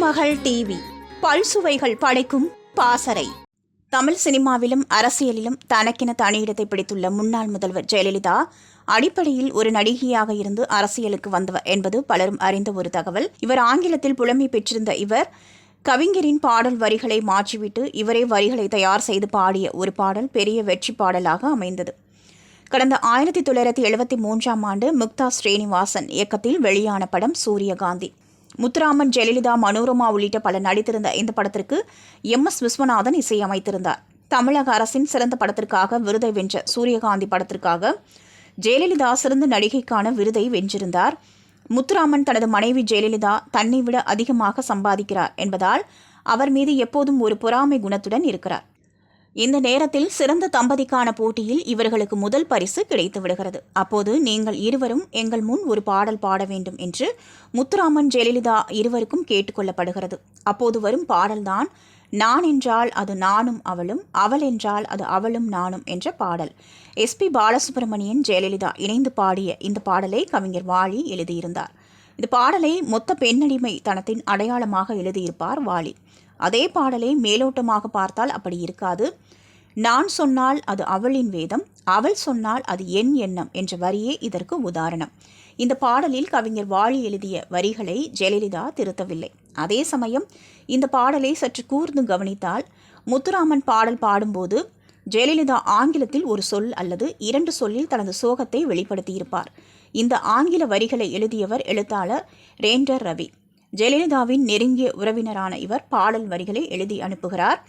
திருமகள் TV பல்சுவைகள் படைக்கும் பாசறை. தமிழ் சினிமாவிலும் அரசியலிலும் தனக்கென தனியிடத்தை பிடித்துள்ள முன்னாள் முதல்வர் ஜெயலலிதா அடிப்படையில் ஒரு நடிகையாக இருந்து அரசியலுக்கு வந்தவர் என்பது பலரும் அறிந்த ஒரு தகவல். இவர் ஆங்கிலத்தில் புலமை பெற்றிருந்த இவர் கவிஞரின் பாடல் வரிகளை மாற்றிவிட்டு இவரே வரிகளை தயார் செய்து பாடிய ஒரு பாடல் பெரிய வெற்றி பாடலாக அமைந்தது. கடந்த 1973ஆம் ஆண்டு முக்தா ஸ்ரீனிவாசன் இயக்கத்தில் வெளியான படம் சூரியகாந்தி. முத்துராமன், ஜெயலலிதா, மனோரமா உள்ளிட்ட பலர் நடித்திருந்த இந்த படத்திற்கு MS விஸ்வநாதன் இசையமைத்திருந்தார். தமிழக அரசின் சிறந்த படத்திற்காக விருதை வென்ற சூரியகாந்தி படத்திற்காக ஜெயலலிதா சிறந்த நடிகைக்கான விருதை வென்றிருந்தார். முத்துராமன் தனது மனைவி ஜெயலலிதா தன்னை விட அதிகமாக சம்பாதிக்கிறார் என்பதால் அவர் மீது எப்போதும் ஒரு பொறாமை குணத்துடன் இருக்கிறார். இந்த நேரத்தில் சிறந்த தம்பதிக்கான போட்டியில் இவர்களுக்கு முதல் பரிசு கிடைத்து விடுகிறது. அப்போது நீங்கள் இருவரும் எங்கள் முன் ஒரு பாடல் பாட வேண்டும் என்று முத்துராமன், ஜெயலலிதா இருவருக்கும் கேட்டுக்கொள்ளப்படுகிறது. அப்போது வரும் பாடல்தான் நான் என்றால் அது நானும் அவளும், அவள் என்றால் அது அவளும் நானும் என்ற பாடல். SP பாலசுப்ரமணியன், ஜெயலலிதா இணைந்து பாடிய இந்த பாடலை கவிஞர் வாலி எழுதியிருந்தார். இந்த பாடலை மொத்த பெண்ணடிமை தனத்தின் அடையாளமாக எழுதியிருப்பார் வாலி. அதே பாடலை மேலோட்டமாக பார்த்தால் அப்படி இருக்காது. நான் சொன்னால் அது அவளின் வேதம், அவள் சொன்னால் அது என் எண்ணம் என்ற வரியே இதற்கு உதாரணம். இந்த பாடலில் கவிஞர் வாலி எழுதிய வரிகளை ஜெயலலிதா திருத்தவில்லை. அதே சமயம் இந்த பாடலை சற்று கூர்ந்து கவனித்தால் முத்துராமன் பாடல் பாடும்போது ஜெயலலிதா ஆங்கிலத்தில் ஒரு சொல் அல்லது 2 சொல்லில் தனது சோகத்தை வெளிப்படுத்தியிருப்பார். இந்த ஆங்கில வரிகளை எழுதியவர் எழுத்தாளர் ரேண்டர் ரவி. ஜெயலலிதாவின் நெருங்கிய உறவினரான இவர் பாடல் வரிகளை எழுதி அனுப்புகிறார்.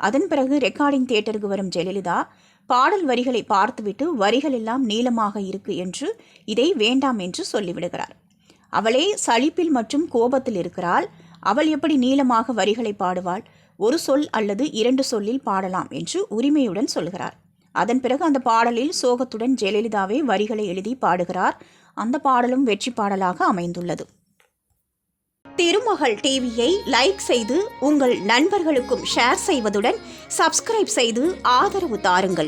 அதன் பிறகு ரெக்கார்டிங் தியேட்டருக்கு வரும் ஜெயலலிதா பாடல் வரிகளை பார்த்துவிட்டு வரிகள் எல்லாம் நீளமாக இருக்கு என்று இதை வேண்டாம் என்று சொல்லிவிடுகிறார். அவளே சலிப்பில் மற்றும் கோபத்தில் இருக்கிறாள், அவள் எப்படி நீளமாக வரிகளை பாடுவாள், ஒரு சொல் அல்லது 2 சொல்லில் பாடலாம் என்று உரிமையுடன் சொல்கிறார். அதன் பிறகு அந்த பாடலில் சோகத்துடன் ஜெயலலிதாவே வரிகளை எழுதி பாடுகிறார். அந்த பாடலும் வெற்றி பாடலாக அமைந்துள்ளது. திருமகள் டிவியை லைக் செய்து உங்கள் நண்பர்களுக்கும் ஷேர் செய்வதுடன் சப்ஸ்கிரைப் செய்து ஆதரவு தாருங்கள்.